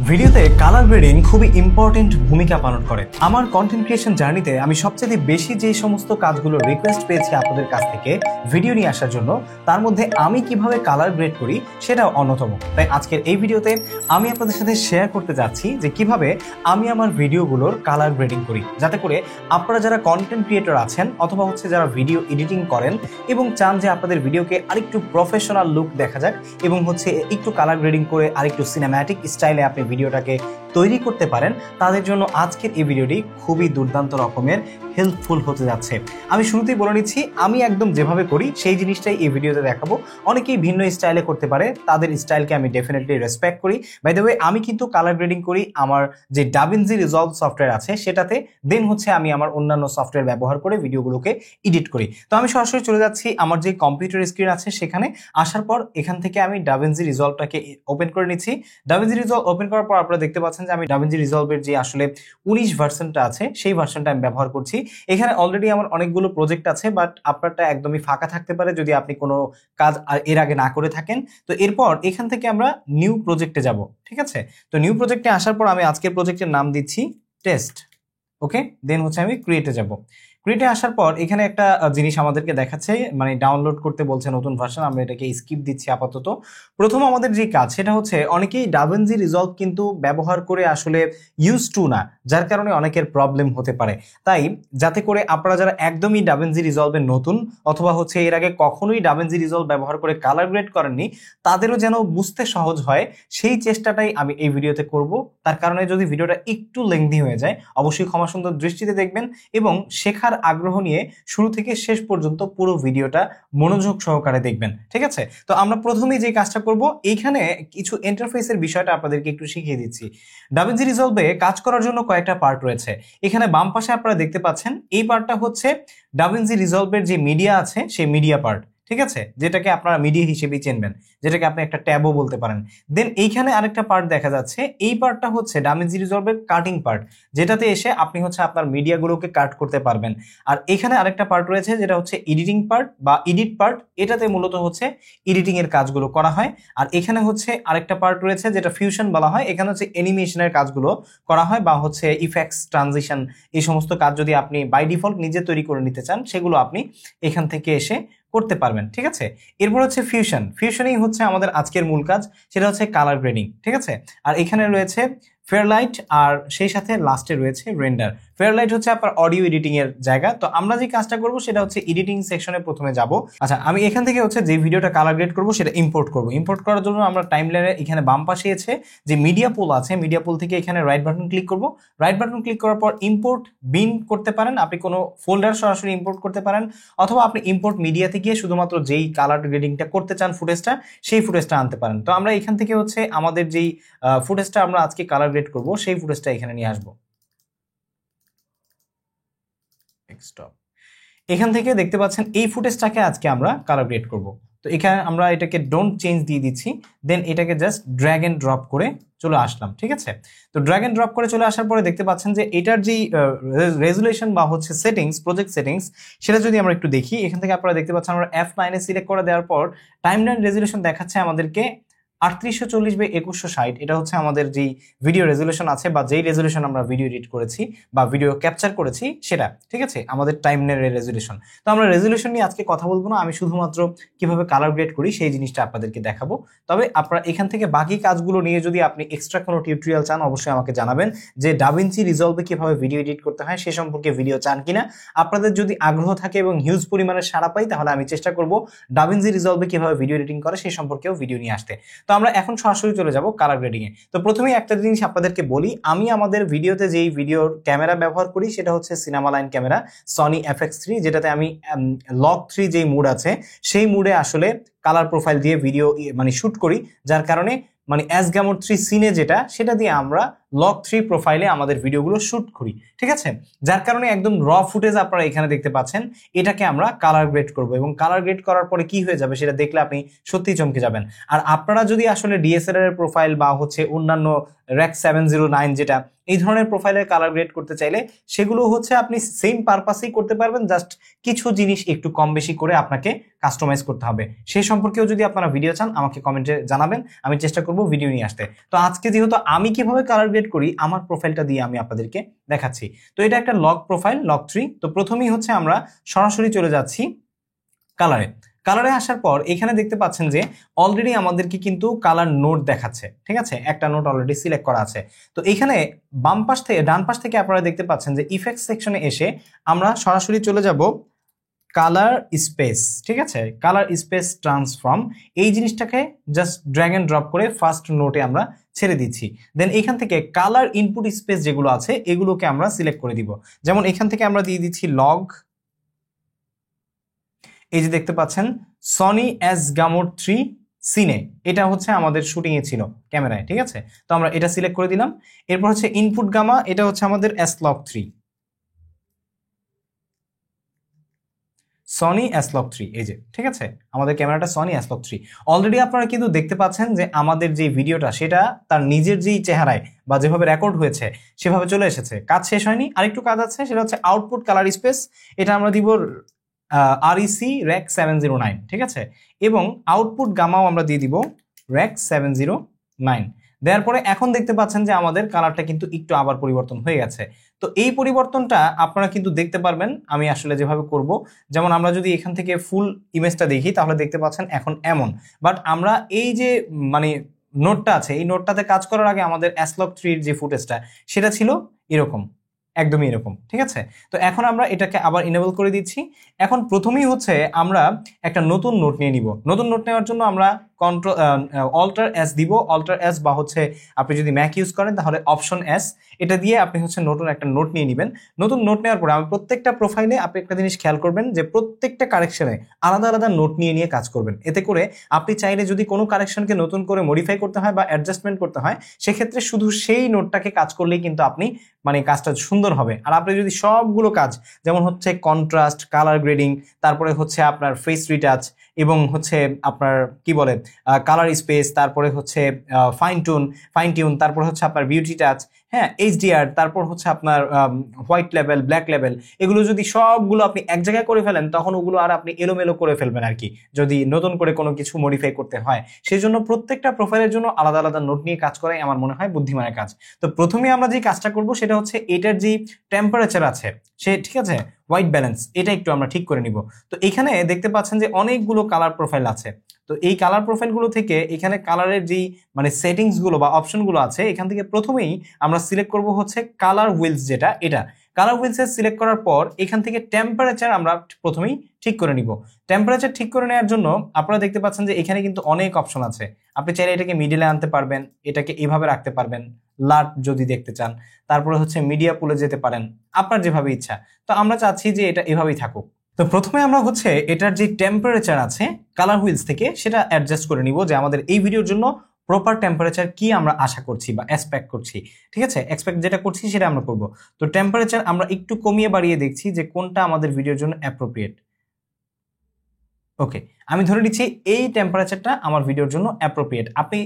ভিডিওতে colour grading খুবই important ভূমিকা পালন করে। আমার কন্টেন্ট ক্রিয়েশন জার্নিতে আমি সবচেয়ে বেশি যে সমস্ত কাজগুলো রিকোয়েস্ট পেয়েছি আপনাদের কাছ থেকে ভিডিও নিয়ে আসার জন্য, তার মধ্যে আমি কিভাবে কালার গ্রেড করি সেটাও অন্যতম। তাই আজকের এই ভিডিওতে আমি আপনাদের সাথে শেয়ার করতে যাচ্ছি যে কিভাবে আমি আমার ভিডিওগুলোর কালার গ্রেডিং করি, যাতে করে আপনারা যারা কন্টেন্ট ক্রিয়েটর আছেন অথবা যারা ভিডিও এডিটিং করেন এবং চান যে আপনাদের ভিডিওকে আরেকটু প্রফেশনাল লুক দেখা যাক এবং একটু কালার গ্রেডিং করে আরেকটু সিনেম্যাটিক স্টাইলে আপনি ভিডিওটাকে তৈরি করতে পারেন, তাদের জন্য আজকের এই ভিডিওটি খুবই দুর্দান্ত রকমের হেল্পফুল হতে যাচ্ছে। আমি শুরুতেই বলে নিচ্ছি, আমি একদম যেভাবে করি সেই জিনিসটাই এই ভিডিওতে দেখাবো। অনেকেই ভিন্ন স্টাইলে করতে পারে, তাদের স্টাইলকে আমি ডেফিনেটলি রেসপেক্ট করি। বাই দ্য ওয়ে, আমি কিন্তু কালার গ্রেডিং করি আমার যে DaVinci Resolve সফটওয়্যার আছে সেটাতে, দেন আমি আমার অন্যান্য সফটওয়্যার ব্যবহার করে ভিডিওগুলোকে এডিট করি। তো আমি সরাসরি চলে যাচ্ছি আমার যে কম্পিউটার স্ক্রিন আছে সেখানে। আসার পর এখান থেকে আমি DaVinci Resolveটাকে ওপেন করে নিচ্ছি। DaVinci Resolve ওপেন করার পর আপনারা দেখতে পাচ্ছেন যে আমি DaVinci Resolve-এর যে আসলে 19 ভার্সনটা আছে সেই ভার্সনটা আমি ব্যবহার করছি। এখানে অলরেডি আমার অনেকগুলো প্রজেক্ট আছে, বাট আপনারটা একদমই ফাঁকা থাকতে পারে যদি আপনি কোনো কাজ এর আগে না করে থাকেন। তো এরপর এখান থেকে আমরা নিউ প্রজেক্টে যাব, ঠিক আছে? তো নিউ প্রজেক্টে আসার পর আমি আজকের প্রজেক্টের নাম দিচ্ছি টেস্ট। ওকে, দেন আমি ক্রিয়েটে যাব। ক্রিয়েটে আসার পর এখানে একটা জিনিস আমাদেরকে দেখাচ্ছে, মানে ডাউনলোড করতে বলছে নতুন ভার্সন। আমরা এটাকে স্কিপ দিচ্ছি আপাতত। প্রথম আমাদের যে কাজ সেটা হচ্ছে, অনেকেই DaVinci Resolve কিন্তু ব্যবহার করে আসলে ইউজ টু না, যার কারণে অনেকের প্রবলেম হতে পারে। তাই যাতে করে আপনারা যারা একদমই DaVinci Resolve-এর নতুন অথবা এর আগে কখনোই DaVinci Resolve ব্যবহার করে কালার গ্রেড করেননি, তাদেরও যেন বুঝতে সহজ হয় সেই চেষ্টাটাই আমি এই ভিডিওতে করব। তার কারণে যদি ভিডিওটা একটু লেংথি হয়ে যায় অবশ্যই ক্ষমা সুন্দর দৃষ্টিতে দেখবেন এবং শেখার আগ্রহ নিয়ে শুরু থেকে শেষ পর্যন্ত পুরো ভিডিওটা মনোযোগ সহকারে দেখবেন, ঠিক আছে? তো আমরা প্রথমেই যে কাজটা করব, এইখানে কিছু ইন্টারফেসের বিষয়টা আপনাদেরকে একটু শিখিয়ে দিচ্ছি। DaVinci Resolve-এ কাজ করার জন্য কয়েকটা পার্ট রয়েছে। এখানে বাম পাশে আপনারা দেখতে পাচ্ছেন এই পার্টটা হচ্ছে DaVinci Resolve-এর যে মিডিয়া আছে সেই মিডিয়া পার্ট, ঠিক আছে? যেটাকে আপনারা মিডিয়া হিসেবেই চিনবেন, যেটাকে আপনি একটা ট্যাবও বলতে পারেন। দেন এইখানে আরেকটা পার্ট দেখা যাচ্ছে, এই পার্টটা হচ্ছে DaVinci Resolve-এর কাটিং পার্ট, যেটাতে এসে আপনি আপনার মিডিয়াগুলোকে কাট করতে পারবেন। আর এখানে আরেকটা পার্ট রয়েছে যেটা হচ্ছে এডিটিং পার্ট বা এডিট পার্ট, এটাতে মূলত এডিটিং এর কাজগুলো করা হয়। আর এখানে আরেকটা পার্ট রয়েছে যেটা ফিউশন বলা হয়, এখানে অ্যানিমেশনের কাজগুলো করা হয় বা ইফেক্টস, ট্রানজিশন, এই সমস্ত কাজ যদি আপনি বাই ডিফল্ট নিজে তৈরি করে নিতে চান সেগুলো আপনি এখান থেকে এসে করতে পারবেন, ঠিক আছে? এরপর ফিউশনই আমাদের আজকের মূল কাজ, সেটা কালার গ্রেডিং, ঠিক আছে? আর এখানে রয়েছে ফেয়ারলাইট আর সেই সাথে লাস্টে রয়েছে রেন্ডার। ফেয়ারলাইট আপনার অডিও এডিটিং এর জায়গা। তো আমরা যে কাজটা করব সেটা এডিটিং সেকশনে প্রথমে যাব। আচ্ছা, আমি এখান থেকে যে ভিডিওটা কালার গ্রেড করব সেটা ইম্পোর্ট করব। ইম্পোর্ট করার জন্য আমরা টাইমলাইনে এখানে বাম পাশে আছে যে মিডিয়া পুল আছে, মিডিয়া পুল থেকে এখানে রাইট বাটন ক্লিক করব। রাইট বাটন ক্লিক করার পর ইম্পোর্ট বিন করতে পারেন, আপনি কোনো ফোল্ডার সরাসরি ইম্পোর্ট করতে পারেন, অথবা আপনি ইম্পোর্ট মিডিয়াতে গিয়ে শুধুমাত্র যেই কালার গ্রেডিংটা করতে চান ফুটেজটা, সেই ফুটেজটা আনতে পারেন। তো আমরা এখান থেকে আমাদের যেই ফুটেজটা আমরা আজকে কালার গ্রেড করব সেই ফুটেজটা এখানে নিয়ে আসবো। এখান থেকে দেখতে পাচ্ছেন এই ফুটেজটাকে আজকে আমরা কালার গ্রেড করব। তো এখানে আমরা এটাকে ডোন্ট চেঞ্জ দিয়ে দিচ্ছি, দেন এটাকে জাস্ট ড্র্যাগ এন্ড ড্রপ করে চলে আসলাম, ঠিক আছে? তো ড্র্যাগ এন্ড ড্রপ করে চলে আসার পরে দেখতে পাচ্ছেন যে এটার যেই রেজুলেশন বা সেটিংস, প্রজেক্ট সেটিংস, সেটা যদি আমরা একটু দেখি, এখান থেকে আপনারা দেখতে পাচ্ছেন আমরা F9-এ সিলেক্ট করে দেওয়ার পর টাইমলাইন রেজুলেশন দেখাচ্ছে আমাদেরকে 3840x2160। এটা আমাদের যেই ভিডিও রেজুলেশন আছে বা যেই রেজুলেশন আমরা ভিডিও এডিট করেছি বা ভিডিও ক্যাপচার করেছি সেটা, ঠিক আছে? আমাদের টাইমলাইনের রেজুলেশন। তো আমরা রেজুলেশন নিয়ে আজকে কথা বলবো না, আমি শুধুমাত্র কিভাবে কালার গ্রেড করি সেই জিনিসটা আপনাদেরকে দেখাবো। তবে আপনারা এখান থেকে বাকি কাজগুলো নিয়ে যদি আপনি এক্সট্রা কোনো টিউটোরিয়াল চান অবশ্যই আমাকে জানাবেন যে DaVinci Resolve-এ কিভাবে ভিডিও এডিট করতে হয় সে সম্পর্কে ভিডিও চান কিনা। আপনাদের যদি আগ্রহ থাকে এবং হিউজ পরিমাণে সাড়া পাই তাহলে আমি চেষ্টা করব DaVinci Resolve-এ কিভাবে ভিডিও এডিটিং করে সেই সম্পর্কেও ভিডিও নিয়ে আসতে। তো আমরা এখন সরাসরি চলে যাব কালার গ্রেডিং এ। তো প্রথমেই একটা জিনিস আপনাদেরকে বলি, আমি আমাদের ভিডিওতে যেই ভিডিওর ক্যামেরা ব্যবহার করি সেটা cinema line camera Sony FX3, যেটাতে আমি লক 3 যেই মুড আছে সেই মুডে আসলে কালার প্রোফাইল দিয়ে ভিডিও শুট করি, যার কারণে অ্যাজগামোর 3 সিনে যেটা সেটা দিয়ে আমরা লগ 3 প্রোফাইলে আমাদের ভিডিওগুলো শুট করি, ঠিক আছে? যার কারণে একদম র ফুটেজ আপনারা এখানে দেখতে পাচ্ছেন। এটাকে আমরা কালার গ্রেড করব এবং কালার গ্রেড করার পরে কি হয়ে যাবে সেটা দেখলে আপনি সত্যিই চমকে যাবেন। আর আপনারা যদি আসলে ডিএসএলআর এর প্রোফাইল বা হচ্ছে অন্যান্য REC 709 যেটা এই ধরনের প্রোফাইলের কালার গ্রেড করতে চাইলে সেগুলো হচ্ছে আপনি সেম পারপাসেই করতে পারবেন, জাস্ট কিছু জিনিস একটু কম বেশি করে আপনাকে কাস্টমাইজ করতে হবে। সেই সম্পর্কেও যদি আপনারা ভিডিও চান আমাকে কমেন্টে জানাবেন, আমি চেষ্টা করব ভিডিও নিয়ে আসতে। তো আজকে যেহেতু আমি কিভাবে কালার গ্রেড করি আমার প্রোফাইলটা দিয়ে আমি আপনাদেরকে দেখাচ্ছি। তো এটা একটা লগ প্রোফাইল, লগ 3। তো প্রথমেই হচ্ছে আমরা সরাসরি চলে যাচ্ছি কালারে আসার পর এখানে দেখতে পাচ্ছেন যে অলরেডি আমাদেরকে কিন্তু কালার নোট দেখাচ্ছে, ঠিক আছে? একটা নোট অলরেডি সিলেক্ট করা আছে। তো এখানে ডান পাশ থেকে আপনারা দেখতে পাচ্ছেন যে ইফেক্ট সেকশনে এসে আমরা সরাসরি চলে যাব কালার স্পেস, ঠিক আছে? কালার স্পেস ট্রান্সফর্ম এই জিনিসটাকে জাস্ট ড্র্যাগ এন্ড ড্রপ করে ফার্স্ট নোটে আমরা ছেড়ে দিচ্ছি। দেন এখান থেকে কালার ইনপুট স্পেস যেগুলো আছে এগুলোকে আমরা সিলেক্ট করে দিব। যেমন এখান থেকে আমরা দিয়ে দিচ্ছি লগ, এই যে দেখতে পাচ্ছেন সনি S-Gamut-3 সিনে, এটা হচ্ছে আমাদের শুটিং এ ছিল ক্যামেরায়, ঠিক আছে? তো আমরা এটা সিলেক্ট করে দিলাম। এরপর হচ্ছে ইনপুট গামা, এটা হচ্ছে আমাদের S-Log3, সনি S-Log3, এই যে, ঠিক আছে? আমাদের ক্যামেরাটা সনি S-Log3। অলরেডি আপনারা কিন্তু দেখতে পাচ্ছেন যে আমাদের যে ভিডিওটা সেটা তার নিজের যেই চেহারায় বা যেভাবে রেকর্ড হয়েছে সেভাবে চলে এসেছে। কাজ শেষ হয়নি, আরেকটু কাজ আছে, সেটা হচ্ছে আউটপুট কালার স্পেস। এটা আমরা দিব REC 709, ঠিক আছে? এবং আউটপুট গামাও আমরা দিয়ে দিব REC 709। দেওয়ার পরে এখন দেখতে পাচ্ছেন যে আমাদের কালারটা কিন্তু একটু আবার পরিবর্তন হয়ে গেছে। তো এই পরিবর্তনটা আপনারা কিন্তু দেখতে পারবেন আমি আসলে যেভাবে করব। যেমন আমরা যদি এখান থেকে ফুল ইমেজটা দেখি তাহলে দেখতে পাচ্ছেন এখন এমন, বাট আমরা এই যে মানে নোটটা আছে এই নোটটাতে কাজ করার আগে আমাদের S-Log3 এর যে ফুটেজটা সেটা ছিল এরকম, একদমই এরকম, ঠিক আছে? তো এখন আমরা এটাকে আবার ইনেবল করে দিচ্ছি। এখন প্রথমেই হচ্ছে আমরা একটা নতুন নোট নিয়ে নিব। নতুন নোট নেওয়ার জন্য আমরা Alt+S দিব। Alt+S বা হচ্ছে আপনি যদি ম্যাক ইউজ করেন তাহলে অপশন S, এটা দিয়ে আপনি হচ্ছে নতুন একটা নোট নিয়ে নেবেন। নতুন নোট নেওয়ার পরে আমি প্রত্যেকটা প্রোফাইলে আপনি একটা জিনিস খেয়াল করবেন যে প্রত্যেকটা কারেকশনে আলাদা আলাদা নোট নিয়ে কাজ করবেন। এতে করে আপনি চাইলে যদি কোনো কারেকশনকে নতুন করে মডিফাই করতে হয় বা অ্যাডজাস্টমেন্ট করতে হয় সেক্ষেত্রে শুধু সেই নোটটাকে কাজ করলেই কিন্তু আপনি মানে কাজটা সুন্দর হবে। আর আপনি যদি সবগুলো কাজ যেমন হচ্ছে কন্ট্রাস্ট, কালার গ্রেডিং, তারপরে হচ্ছে আপনার ফেস রিটাচ এবং হচ্ছে আপনার কি বলে কালার স্পেস, তারপরে হচ্ছে ফাইন টিউন, তারপর হচ্ছে আপনার বিউটি টাচ, হ্যাঁ, HDR, তারপর হচ্ছে আপনার হোয়াইট লেভেল, ব্ল্যাক লেভেল, এগুলো যদি সবগুলো আপনি এক জায়গায় করে ফেলেন তখন ওগুলো আর আপনি এলোমেলো করে ফেলবেন আর কি, যদি নতুন করে কোনো কিছু মডিফাই করতে হয়। সেই জন্য প্রত্যেকটা প্রোফাইলের জন্য আলাদা আলাদা নোট নিয়ে কাজ করাই আমার মনে হয় বুদ্ধিমানের কাজ। তো প্রথমে আমরা যে কাজটা করব সেটা হচ্ছে এটার যে টেম্পারেচার আছে সে, ঠিক আছে, হোয়াইট ব্যালেন্স, এটা একটু আমরা ঠিক করে নিব। তো এখানে দেখতে পাচ্ছেন যে অনেকগুলো কালার প্রোফাইল আছে। তো এই কালার প্রোফাইলগুলো থেকে এখানে কালারের যেই মানে সেটিংস গুলো বা অপশনগুলো আছে এখান থেকে প্রথমেই আমরা সিলেক্ট করব হচ্ছে কালার হুইলস, যেটা এটা কালার হুইলস সিলেক্ট করার পর এখান থেকে টেম্পারেচার আমরা প্রথমেই ঠিক করে নিব। টেম্পারেচার ঠিক করে নেওয়ার জন্য আপনারা দেখতে পাচ্ছেন যে এখানে কিন্তু অনেক অপশন আছে। আপনি চাইলে এটাকে মিডিলে আনতে পারবেন, এটাকে এভাবে রাখতে পারবেন, লাট যদি দেখতে চান, তারপরে হচ্ছে মিডিয়া পুলে যেতে পারেন, আপনার যেভাবে ইচ্ছা। তো আমরা চাচ্ছি যে এটা এভাবেই থাকুক। তো প্রথমে আমরা হচ্ছে এটার যে টেম্পারেচার আছে কালার হুইলস থেকে সেটা অ্যাডজাস্ট করে নিব, যে আমাদের এই ভিডিওর জন্য প্রপার টেম্পারেচার কি আমরা আশা করছি বা এক্সপেক্ট করছি, ঠিক আছে? এক্সপেক্ট যেটা করছি সেটা আমরা করব। তো টেম্পারেচার আমরা একটু কমিয়ে বাড়িয়ে দেখছি যে কোনটা আমাদের ভিডিওর জন্য অ্যাপ্রোপ্রিয়েট। ওকে, আমি ধরে নিচ্ছি এই টেম্পারেচারটা আমার ভিডিওর জন্য অ্যাপ্রোপ্রিয়েট। আপনি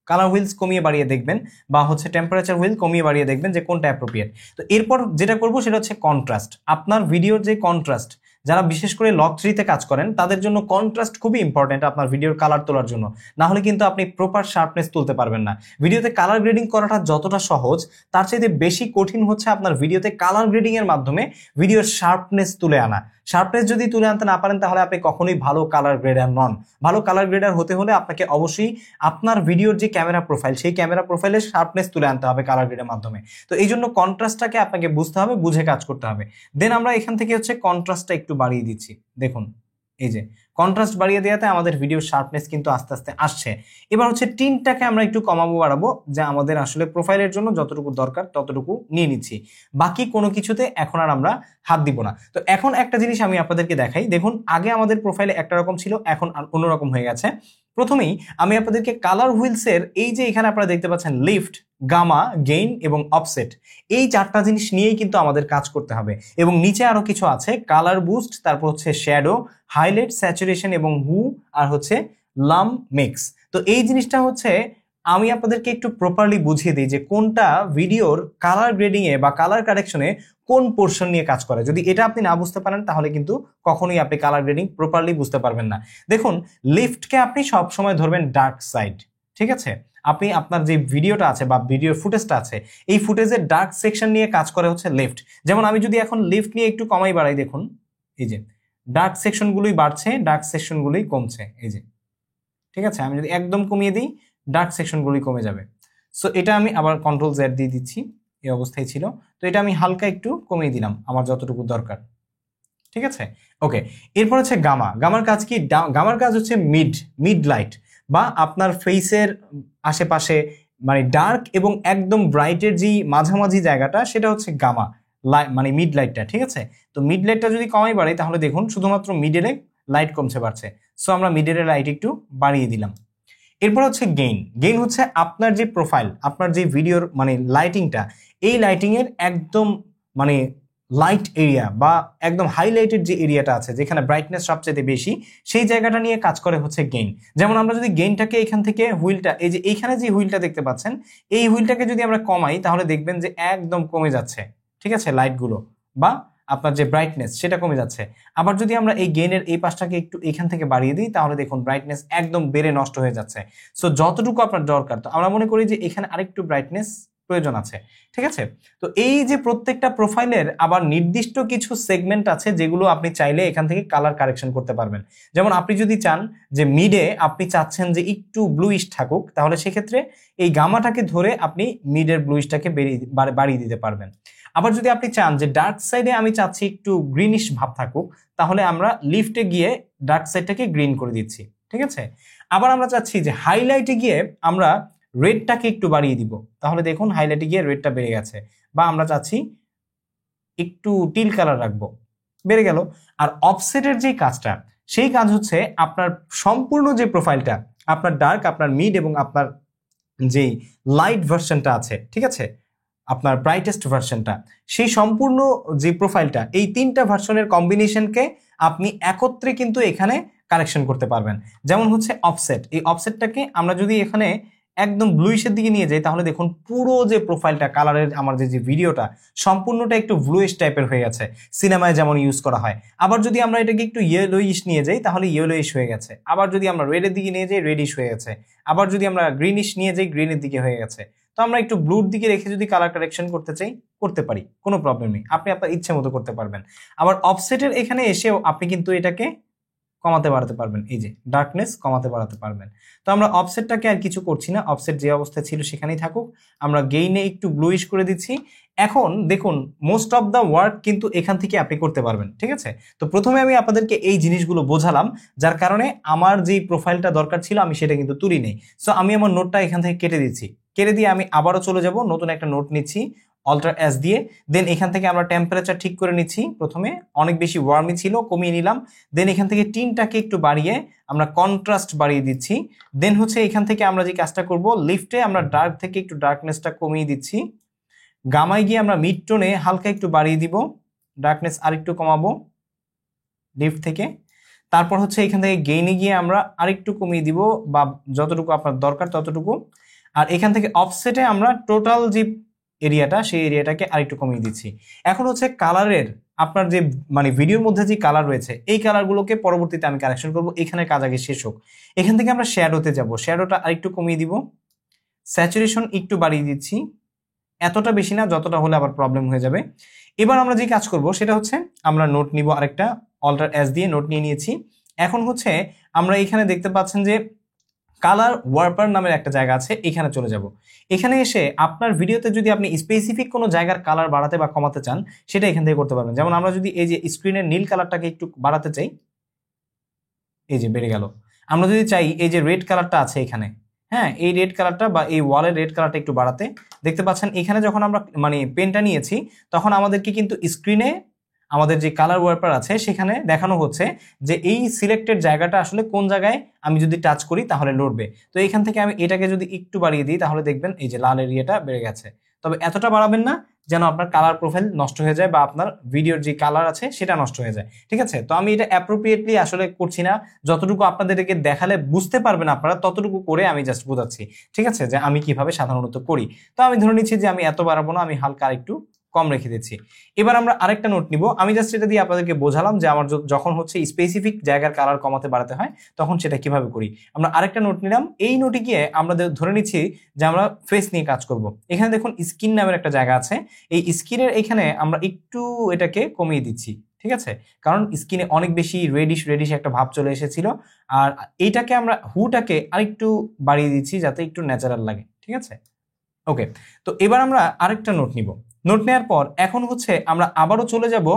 কালার হুইলস কমিয়ে বাড়িয়ে দেখবেন বা হচ্ছে টেম্পারেচার হুইল কমিয়ে বাড়িয়ে দেখবেন যে কোনটা অ্যাপ্রোপ্রিয়েট। তো এরপর যেটা করব সেটা হচ্ছে কন্ট্রাস্ট। আপনার ভিডিওর যে কন্ট্রাস্ট, যারা বিশেষ করে লগ 3 তে কাজ করেন তাদের জন্য কন্ট্রাস্ট খুবই ইম্পর্টেন্ট আপনার ভিডিওর কালার তোলার জন্য, না হলে কিন্তু আপনি প্রপার শার্পনেস তুলতে পারবেন না। ভিডিওতে কালার গ্রেডিং করাটা যতটা সহজ তার চাইতে বেশি কঠিন হচ্ছে আপনার ভিডিওতে কালার গ্রেডিং এর মাধ্যমে ভিডিওর শার্পনেস তুলে আনা। শার্পনেস যদি তুলে আনতে না পারেন তাহলে আপনি কখনোই ভালো কালার গ্রেডার নন। ভালো কালার গ্রেডার হতে হলে আপনাকে অবশ্যই আপনার ভিডিওর যে ক্যামেরা প্রোফাইল সেই ক্যামেরা প্রোফাইলের শার্পনেস তুলে আনতে হবে কালার গ্রেডের মাধ্যমে। তো এই জন্য কন্ট্রাস্টটাকে আপনাকে বুঝতে হবে, বুঝে কাজ করতে হবে। দেন আমরা এখান থেকে হচ্ছে কন্ট্রাস্টটা একটু বাড়িয়ে দিচ্ছি। দেখুন এই যে কন্ট্রাস্ট বাড়িয়ে দেওয়াতে আমাদের ভিডিওর শার্পনেস কিন্তু আস্তে আস্তে আসছে। এবার হচ্ছে টিনটাকে আমরা একটু কমাবো বাড়াবো, যে আমাদের আসলে প্রোফাইলের জন্য যতটুকু দরকার ততটুকু নিয়ে নিচ্ছি, বাকি কোনো কিছুতে এখন আর আমরা হাত দিব না। তো এখন একটা জিনিস আমি আপনাদেরকে দেখাই, দেখুন আগে আমাদের প্রোফাইলে একটা রকম ছিল, এখন অন্যরকম হয়ে গেছে। প্রথমেই আমি আপনাদেরকে কালার হুইলসের এই যে এখানে আপনারা দেখতে পাচ্ছেন লিফট, গামা, গেইন এবং অফসেট, এই চারটা জিনিস নিয়েই কিন্তু আমাদের কাজ করতে হবে। এবং নিচে আরো কিছু আছে, কালার বুস্ট, তারপর হচ্ছে শ্যাডো, হাইলাইট, স্যাচুরেশন এবং হু, আর হচ্ছে লাম মিক্স। তো এই জিনিসটা হচ্ছে আমি আপনাদেরকে একটু প্রপারলি বুঝিয়ে দিই যে কোনটা ভিডিওর কালার গ্রেডিং এ বা কালার কারেকশনে কোন পোর্শন নিয়ে কাজ করে। যদি এটা আপনি না বুঝতে পারেন তাহলে কিন্তু কখনোই আপনি কালার গ্রেডিং প্রপারলি বুঝতে পারবেন না। দেখুন, লিফটকে আপনি সব সময় ধরবেন ডার্ক সাইড, ঠিক আছে? আপনি আপনার যে ভিডিওটা আছে বা ভিডিওর ফুটেজটা আছে, এই ফুটেজের ডার্ক সেকশন নিয়ে কাজ করে হচ্ছে লিফট। যেমন আমি যদি এখন লিফট নিয়ে একটু কমাই বাড়াই, দেখুন এই যে ডার্ক সেকশনগুলোই বাড়ছে, ডার্ক সেকশনগুলোই কমছে, এই যে, ঠিক আছে? আমি যদি একদম কমিয়ে দিই, ডার্ক সেকশনগুলোই কমে যাবে। সো এটা আমি আবার কন্ট্রোল জেড দিয়ে দিচ্ছি, এই অবস্থায় ছিল। তো এটা আমি হালকা একটু কমিয়ে দিলাম আমার যতটুকু দরকার, ঠিক আছে? ওকে, এরপর হচ্ছে গামা। গামার কাজ কি? গামার কাজ হচ্ছে মিড লাইট, বা আপনার ফেসের আশেপাশে মানে ডার্ক এবং একদম ব্রাইটের যে মাঝামাঝি জায়গাটা, সেটা হচ্ছে গামা মানে মিড লাইটটা, ঠিক আছে? তো মিড লাইটটা যদি কমাই বাড়াই তাহলে দেখুন শুধুমাত্র মিডলে লাইট কমছে বাড়ছে। সো আমরা মিডলে লাইট একটু বাড়িয়ে দিলাম। এরপর হচ্ছে গেইন হচ্ছে আপনার যে প্রোফাইল, আপনার যে ভিডিওর মানে লাইটিংটা, এই লাইটিং এর একদম মানে লাইট এরিয়া বা একদম হাইলাইটেড যে এরিয়াটা আছে, যেখানে ব্রাইটনেস সবচেয়ে বেশি, সেই জায়গাটা নিয়ে কাজ করে হচ্ছে গেইন। যেমন আমরা যদি গেইনটাকে এখান থেকে হুইলটা, এই যে এইখানে যে হুইলটা দেখতে পাচ্ছেন, এই হুইলটাকে যদি আমরা কমাই তাহলে দেখবেন যে একদম কমে যাচ্ছে, ঠিক আছে? লাইটগুলো বা আপনার যে ব্রাইটনেস সেটা কমে যাচ্ছে। আবার যদি আমরা এই গেইনের এই পাশটাকে একটু এখান থেকে বাড়িয়ে দিই তাহলে দেখুন ব্রাইটনেস একদম বেড়ে নষ্ট হয়ে যাচ্ছে। সো যতটুকু আপনার দরকার, তো আমরা মনে করি যে এখানে আরেকটু ব্রাইটনেস প্রয়োজন আছে, ঠিক আছে? তো এই যে প্রত্যেকটা প্রোফাইলের আবার নির্দিষ্ট কিছু সেগমেন্ট আছে যেগুলো আপনি চাইলে এখান থেকে কালার কারেকশন করতে পারবেন। যেমন আপনি যদি চান যে মিডে আপনি চাচ্ছেন যে একটু ব্লুইশ থাকুক, তাহলে সেক্ষেত্রে এই গামাটাকে ধরে আপনি মিডের ব্লুইশটাকে বাড়িয়ে দিতে পারবেন। আবার যদি আপনি চান যে ডার্ক সাইডে আমি চাচ্ছি একটু গ্রিনিশ ভাব থাকুক, তাহলে আমরা লিফটে গিয়ে ডার্ক সাইডটাকে গ্রিন করে দিচ্ছি, ঠিক আছে? আবার আমরা চাচ্ছি যে হাইলাইটে গিয়ে আমরা রেডটাকে একটু বাড়িয়ে দিব, তাহলে দেখুন হাইলাইটে গিয়ে রেডটা বেড়ে গেছে। বা আমরা চাচ্ছি একটু টিল কালার রাখবো, বেড়ে গেল। আর অফসেটের যে কাজটা, সেই কাজ হচ্ছে আপনার সম্পূর্ণ যে প্রোফাইলটা, আপনার ডার্ক, আপনার মিড এবং আপনার যেই লাইট ভার্সনটা আছে, ঠিক আছে, আপনার ব্রাইটেস্ট ভার্সনটা, সেই সম্পূর্ণ যে প্রোফাইলটা, এই তিনটা ভার্সনের কম্বিনেশনকে আপনি একত্রে কিন্তু এখানে কারেকশন করতে পারবেন। যেমন হচ্ছে অফসেট, এই অফসেটটাকে আমরা যদি এখানে একদম ব্লুইশের দিকে নিয়ে যাই তাহলে দেখুন পুরো যে প্রোফাইলটা, কালারের আমার যে ভিডিওটা সম্পূর্ণটা একটু ব্লুইশ টাইপের হয়ে গেছে, সিনেমায় যেমন ইউজ করা হয়। আবার যদি আমরা এটাকে একটু ইয়েলোইশ নিয়ে যাই তাহলে ইয়েলোইশ হয়ে গেছে। আবার যদি আমরা রেডের দিকে নিয়ে যাই রেডিশ হয়ে গেছে। আবার যদি আমরা গ্রিনিশ নিয়ে যাই গ্রিনের দিকে হয়ে গেছে। তো আমরা একটু ব্লুর দিকে রেখে যদি কালার কারেকশন করতে চাই করতে পারি, কোনো প্রবলেম নেই, আপনি আপনার ইচ্ছে মতো করতে পারবেন। আবার অফসেটের এখানে এসেও আপনি কিন্তু এটাকে কমাতে বাড়াতে পারবেন, এই যে ডার্কনেস কমাতে বাড়াতে পারবেন। তো আমরা অফসেটটাকে আর কিছু করছি না, অফসেট যে অবস্থায় ছিল সেখানেই থাকুক। আমরা গেইনে একটু ব্লুইশ করে দিচ্ছি। এখন দেখুন মোস্ট অফ দ্য ওয়ার্ক কিন্তু এখান থেকে আপনি করতে পারবেন, ঠিক আছে? তো প্রথমে আমি আপনাদেরকে এই জিনিসগুলো বোঝালাম, যার কারণে আমার যেই প্রোফাইলটা দরকার ছিল আমি সেটা কিন্তু তুলি নেই। সো আমি আমার নোটটা এখান থেকে কেটে দিচ্ছি, কেটে দিয়ে আমি আবারও চলে যাব, নতুন একটা নোট নিচ্ছি অল্টার এস দিয়ে। দেন এখান থেকে আমরা টেম্পারেচার ঠিক করে নিচ্ছি। প্রথমে অনেক বেশি ওয়ার্মই ছিল, কমিয়ে নিলাম। দেন এখান থেকে টিনটাকে একটু বাড়িয়ে আমরা কন্ট্রাস্ট বাড়িয়ে দিচ্ছি। দেন হচ্ছে এখান থেকে আমরা যে কাজটা করব, লিফটে আমরা ডার্ক থেকে একটু ডার্কনেসটা কমিয়ে দিচ্ছি। গামায় গিয়ে আমরা মিড টোনে হালকা একটু বাড়িয়ে দিব, ডার্কনেস আরেকটু কমাবো লিফট থেকে। তারপর হচ্ছে এখান থেকে গেইনে গিয়ে আমরা আরেকটু কমিয়ে দিব, বা যতটুকু আপনার দরকার ততটুকু। আর এখান থেকে অফসেটে আমরা টোটাল যে এরিয়াটা, সেই এরিয়াটাকে আরেকটু কমিয়ে দিচ্ছি। এখন হচ্ছে কালারের, আপনার যে মানে ভিডিওর মধ্যে যে কালার রয়েছে, এই কালারগুলোকে পরবর্তীতে আমি কারেকশন করব, এখানে কাজ আগে শেষ হোক। এখান থেকে আমরা শ্যাডোতে যাব, শ্যাডোটা আরেকটু কমিয়ে দিব, স্যাচুরেশন একটু বাড়িয়ে দিচ্ছি, এতটা বেশি না, যতটা হলে আবার প্রবলেম হয়ে যাবে। এবার আমরা যে কাজ করব সেটা হচ্ছে আমরা নোট নিব, আরেকটা অল্টার এস দিয়ে নোট নিয়ে নিয়েছি। এখন হচ্ছে আমরা এখানে দেখতে পাচ্ছেন যে কালার ওয়ার্পার নামের একটা জায়গা আছে, এখানে চলে যাব। এখানে এসে আপনার ভিডিওতে যদি আপনি স্পেসিফিক কোনো জায়গার কালার বাড়াতে বা কমাতে চান, সেটা এখান থেকে করতে পারবেন। যেমন আমরা যদি এই যে স্ক্রিনের নীল কালারটাকে একটু বাড়াতে চাই, এই যে বেড়ে গেল। আমরা যদি চাই এই যে রেড কালারটা আছে এখানে, হ্যাঁ, এই রেড কালারটা বা এই ওয়ালের রেড কালারটা একটু বাড়াতে, দেখতে পাচ্ছেন এখানে যখন আমরা মানে পেনটা নিয়েছি তখন আমাদেরকে কিন্তু স্ক্রিনে আমাদের যে কালার ওয়াইপার আছে সেখানে দেখানো হচ্ছে যে এই সিলেক্টেড জায়গাটা আসলে কোন জায়গায় আমি যদি টাচ করি তাহলে লড়বে। তো এখান থেকে আমি এটাকে যদি একটু বাড়িয়ে দিই তাহলে দেখবেন এই যে লাল এরিয়াটা বেড়ে গেছে। তবে এতটা বাড়াবেন না যেন আপনার কালার প্রোফাইল নষ্ট হয়ে যায় বা আপনার ভিডিওর যে কালার আছে সেটা নষ্ট হয়ে যায়, ঠিক আছে? তো আমি এটা অ্যাপ্রোপ্রিয়েটলি আসলে করছি না, যতটুকু আপনাদেরকে দেখালে বুঝতে পারবেন আপনারা ততটুকু করে আমি জাস্ট বোঝাচ্ছি, ঠিক আছে, যে আমি কিভাবে সাধারণত করি। তো আমি ধরে নিচ্ছি যে আমি এত বাড়াবো না, আমি হালকা একটু কম রেখে দিচ্ছি। এবার আমরা আরেকটা নোট নিব। আমি জাস্ট এটা দিয়ে আপনাদেরকে বোঝালাম যে আমার যখন হচ্ছে স্পেসিফিক জায়গার কালার কমাতে বাড়াতে হয় তখন সেটা কিভাবে করি। আমরা আরেকটা নোট নিলাম। এই নোটে গিয়ে আমরা ধরে নিচ্ছি যে আমরা ফেস নিয়ে কাজ করব। এখানে দেখুন স্কিন নামের একটা জায়গা আছে, এই স্কিনের এখানে আমরা একটু এটাকে কমিয়ে দিচ্ছি, ঠিক আছে, কারণ স্কিনে অনেক বেশি রেডিশ একটা ভাব চলে এসেছিল। আর এইটাকে আমরা হুটাকে আরেকটু বাড়িয়ে দিচ্ছি যাতে একটু ন্যাচারাল লাগে, ঠিক আছে। ওকে, তো এবার আমরা আরেকটা নোট নিব। নোট নেওয়ার পর এখন হচ্ছে আমরা আবারও চলে যাব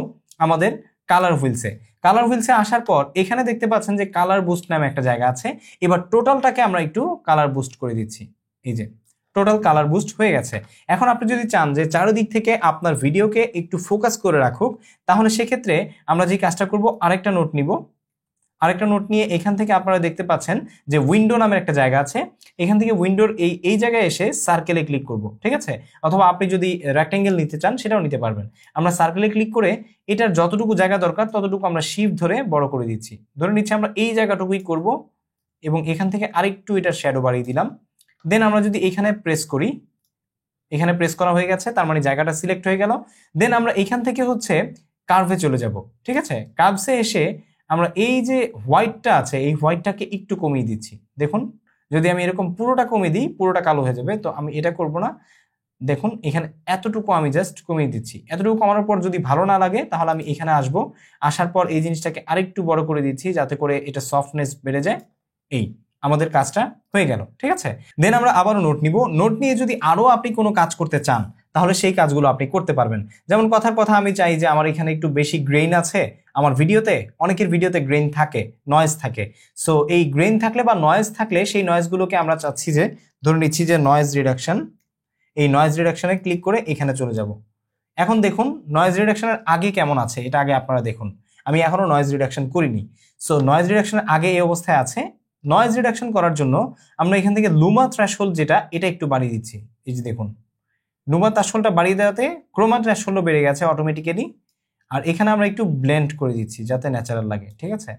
আমাদের কালার হুইলসে। কালার হুইলসে আসার পর এখানে দেখতে পাচ্ছেন যে কালার বুস্ট নামে একটা জায়গা আছে। এবার টোটালটাকে আমরা একটু কালার বুস্ট করে দিচ্ছি। এই যে টোটাল কালার বুস্ট হয়ে গেছে। এখন আপনি যদি চান যে চারিদিক থেকে আপনার ভিডিওকে একটু ফোকাস করে রাখুক, তাহলে সেক্ষেত্রে আমরা যে কাজটা করব, আরেকটা নোট নিব। আরেকটা নোট নিয়ে এখান থেকে আপনারা দেখতে পাচ্ছেন যে উইন্ডো নামের একটা জায়গা আছে। এখান থেকে উইন্ডোর এই জায়গায় এসে সার্কেলে ক্লিক করব, ঠিক আছে, অথবা আপনি যদি রেক্ট্যাঙ্গেল নিতে চান সেটাও নিতে পারবেন। আমরা সার্কেলে ক্লিক করে এটার যতটুকু জায়গা দরকার ততটুকু আমরা শিফট ধরে বড় করে দিচ্ছি। ধরে নিচ্ছি আমরা এই জায়গাটুকুই করব এবং এখান থেকে আরেকটু এটার শ্যাডো বাড়িয়ে দিলাম। দেন আমরা যদি এখানে প্রেস করি, এখানে প্রেস করা হয়ে গেছে, তার মানে জায়গাটা সিলেক্ট হয়ে গেল। দেন আমরা এখান থেকে হচ্ছে কার্ভে চলে যাব, ঠিক আছে। কার্ভসে এসে আমরা এই যে হোয়াইটটা আছে এই হোয়াইটটাকে একটু কমিয়ে দিচ্ছি। দেখুন যদি আমি এরকম পুরোটা কমিয়ে দিই পুরোটা কালো হয়ে যাবে, তো আমি এটা করব না। দেখুন এখানে এতটুকু আমি জাস্ট কমিয়ে দিচ্ছি। এতটুকু কমানোর পর যদি ভালো না লাগে তাহলে আমি এখানে আসব, আসার পর এই জিনিসটাকে আরেকটু বড় করে দিচ্ছি যাতে করে এটা সফটনেস বেড়ে যায়। এই আমাদের কাজটা হয়ে গেল, ঠিক আছে। দেন আমরা আবারও নোট নিব। নোট নিয়ে যদি আরো আপনি কোনো কাজ করতে চান তাহলে সেই কাজগুলো আপনি করতে পারবেন। যেমন কথার কথা আমি চাই যে আমার এখানে একটু বেশি গ্রেইন আছে আমার ভিডিওতে, অনেকের ভিডিওতে গ্রেইন থাকে, নয়েজ থাকে। সো এই গ্রেইন থাকলে বা নয়েজ থাকলে সেই নয়েজগুলোকে আমরা চাচ্ছি যে ধরে নিচ্ছি যে নয়েজ রিডাকশন, এই নয়েজ রিডাকশনে ক্লিক করে এখানে চলে যাব। এখন দেখুন নয়েজ রিডাকশনের আগে কেমন আছে এটা আগে আপনারা দেখুন। আমি এখনো নয়েজ রিডাকশন করিনি। সো নয়েজ রিডাকশনের আগে এই অবস্থায় আছে। নয়েজ রিডাকশন করার জন্য আমরা এখান থেকে লুমা থ্রেশহোল্ড যেটা এটা একটু বাড়িয়ে দিচ্ছি। এই যে দেখুন লুমা থ্রেশহোল্ডটা বাড়িয়ে দেওয়াতে ক্রোমা থ্রেশহোল্ডও বেড়ে গেছে অটোমেটিক্যালি। আর এখানে আমরা একটু ব্লেন্ড করে দিচ্ছি যাতে ন্যাচারাল লাগে, ঠিক আছে।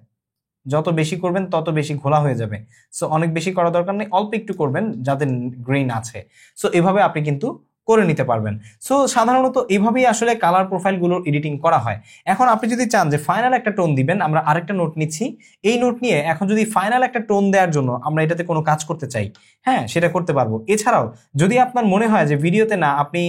যত বেশি করবেন তত বেশি ঘোলা হয়ে যাবে। সো অনেক বেশি করা দরকার নেই, অল্প একটু করবেন যাতে গ্রেইন আছে। সো এভাবে আপনি কিন্তু করে নিতে পারবেন। সো সাধারণত এইভাবেই আসলে কালার প্রোফাইলগুলোর এডিটিং করা হয়। এখন আপনি যদি চান যে ফাইনাল একটা টোন দিবেন, আমরা আরেকটা নোট নিচ্ছি। এই নোট নিয়ে এখন যদি ফাইনাল একটা টোন দেওয়ার জন্য আমরা এটাতে কোনো কাজ করতে চাই, হ্যাঁ সেটা করতে পারবো। এছাড়াও যদি আপনার মনে হয় যে ভিডিওতে না আপনি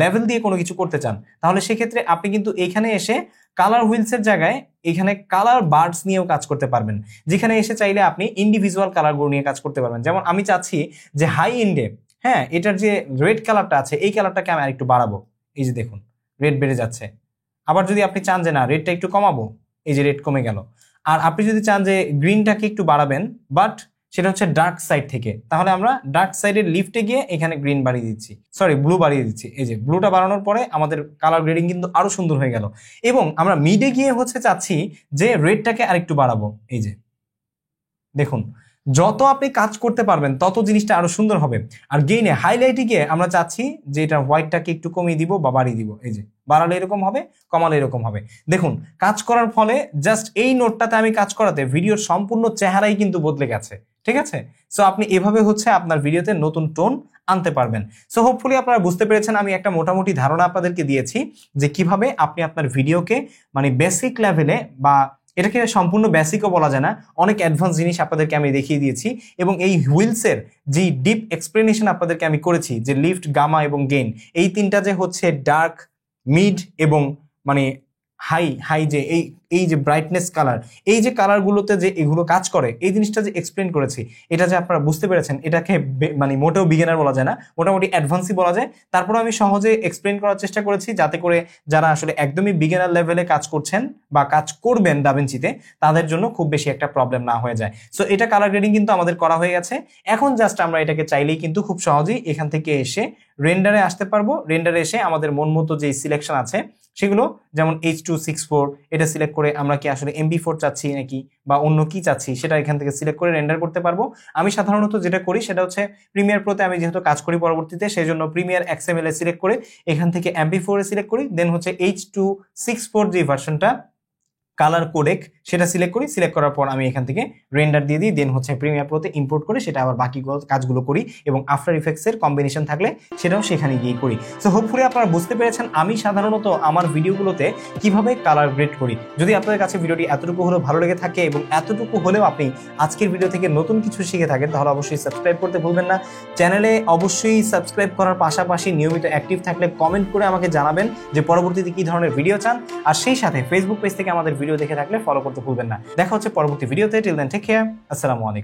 লেভেল দিয়ে কোনো কিছু করতে চান তাহলে সেক্ষেত্রে আপনি কিন্তু এইখানে এসে কালার হুইলসের জায়গায় এখানে কালার বার্ডস নিয়েও কাজ করতে পারবেন, যেখানে এসে চাইলে আপনি ইন্ডিভিজুয়াল কালারগুলো নিয়ে কাজ করতে পারবেন। যেমন আমি চাচ্ছি যে হাই এন্ডে, হ্যাঁ এটার যে রেড কালারটা আছে এই কালারটাকে আমি আরেকটু বাড়াবো। এই যে দেখুন রেড বেড়ে যাচ্ছে। আবার যদি আপনি চান যে না রেডটা একটু কমাবো, এই যে রেড কমে গেল। আর আপনি যদি চান যে গ্রিনটাকে একটু বাড়াবেন বাট সেটা হচ্ছে ডার্ক সাইড থেকে, তাহলে আমরা ডার্ক সাইডের লিফটে গিয়ে এখানে গ্রিন বাড়িয়ে দিচ্ছি, সরি ব্লু বাড়িয়ে দিচ্ছি। এই যে ব্লুটা বাড়ানোর পরে আমাদের কালার গ্রেডিং কিন্তু আরো সুন্দর হয়ে গেল। এবং আমরা মিডে গিয়ে হচ্ছে চাচ্ছি যে রেডটাকে আরেকটু বাড়াবো। এই যে দেখুন যত আপনি কাজ করতে পারবেন তত জিনিসটা আরো সুন্দর হবে। আর গেইনে হাইলাইটে গিয়ে আমরা চাচ্ছি যে এটা হোয়াইটটাকে একটু কমিয়ে দিব বা বাড়িয়ে দিব। এই যে বাড়ালে এরকম হবে, কমালে এরকম হবে। দেখুন কাজ করার ফলে জাস্ট এই নোটটাতে আমি কাজ করাতে ভিডিওর সম্পূর্ণ চেহারাই কিন্তু বদলে গেছে, ঠিক আছে। সো আপনি এভাবে হচ্ছে আপনার ভিডিওতে নতুন টোন আনতে পারবেন। সো হোপফুলি আপনারা বুঝতে পেরেছেন, আমি একটা মোটামুটি ধারণা আপনাদেরকে দিয়েছি যে কিভাবে আপনি আপনার ভিডিওকে মানে বেসিক লেভেলে, বা এটাকে সম্পূর্ণ বেসিকও বলা যায় না, অনেক অ্যাডভান্স জিনিস আপনাদেরকে আমি দেখিয়ে দিয়েছি। এবং এই হুইলসের যে ডিপ এক্সপ্লেনেশন আপনাদেরকে আমি করেছি যে লিফট, গামা এবং গেইন, এই তিনটা যে হচ্ছে ডার্ক, মিড এবং মানে হাই যে এই যে ব্রাইটনেস কালার, এই যে কালারগুলোতে যে এগুলো কাজ করে, এই জিনিসটা যে এক্সপ্লেন করেছি এটা যে আপনারা বুঝতে পেরেছেন, এটাকে মানে মোটেও বিগিনার বলা যায় না, মোটামুটি অ্যাডভান্সই বলা যায়। তারপরে আমি সহজে এক্সপ্লেন করার চেষ্টা করেছি যাতে করে যারা আসলে একদমই বিগিনার লেভেলে কাজ করছেন বা কাজ করবেন দাভিঞ্চিতে তাদের জন্য খুব বেশি একটা প্রবলেম না হয়ে যায়। সো এটা কালার গ্রেডিং কিন্তু আমাদের করা হয়ে গেছে। এখন জাস্ট আমরা এটাকে চাইলেই কিন্তু খুব সহজেই এখান থেকে এসে রেন্ডারে আসতে পারবো। রেন্ডারে এসে আমাদের মন মতো যে সিলেকশন আছে সেগুলো, যেমন H.264 এটা সিলেক্ট করে আমরা কি আসলে MB4 চাচ্ছি নাকি বা অন্য কি চাচ্ছি সেটা এখান থেকে সিলেক্ট করে রেন্ডার করতে পারবো। আমি সাধারণত যেটা করি সেটা হচ্ছে প্রিমিয়ার প্রোতে আমি যেহেতু কাজ করি পরবর্তীতে, সেই জন্য প্রিমিয়ার XML এ সিলেক্ট করে এখান থেকে MP4 এ সিলেক্ট করি, দেন হচ্ছে H.264 যে ভার্সনটা কালার কোডেক সেটা সিলেক্ট করি। সিলেক্ট করার পর আমি এখান থেকে রেন্ডার দিয়ে দিই, দেন হচ্ছে প্রিমিয়ার প্রোতে ইম্পোর্ট করে সেটা আবার বাকি কাজগুলো করি এবং আফটার ইফেক্টস এর কম্বিনেশন থাকলে সেটাও সেখানে গিয়ে করি। সো হোপফুলি আপনারা বুঝতে পেরেছেন আমি সাধারণত আমার ভিডিওগুলোতে কিভাবে কালার গ্রেড করি। যদি আপনাদের কাছে ভিডিওটি এতটুকু হলেও ভালো লেগে থাকে এবং এতটুকু হলেও আপনি আজকের ভিডিও থেকে নতুন কিছু শিখে থাকেন, তাহলে অবশ্যই সাবস্ক্রাইব করতে ভুলবেন না। চ্যানেলে অবশ্যই সাবস্ক্রাইব করার পাশাপাশি নিয়মিত অ্যাক্টিভ থাকলে কমেন্ট করে আমাকে জানাবেন যে পরবর্তীতে কি ধরনের ভিডিও চান, আর সেই সাথে ফেসবুক পেজ থেকে আমাদের ভিডিও দেখে থাকলে ফলো করতে ভুলবেন না। দেখা হচ্ছে পরবর্তী ভিডিওতে। টিল দেন টেক কেয়ার, আসসালামু আলাইকুম।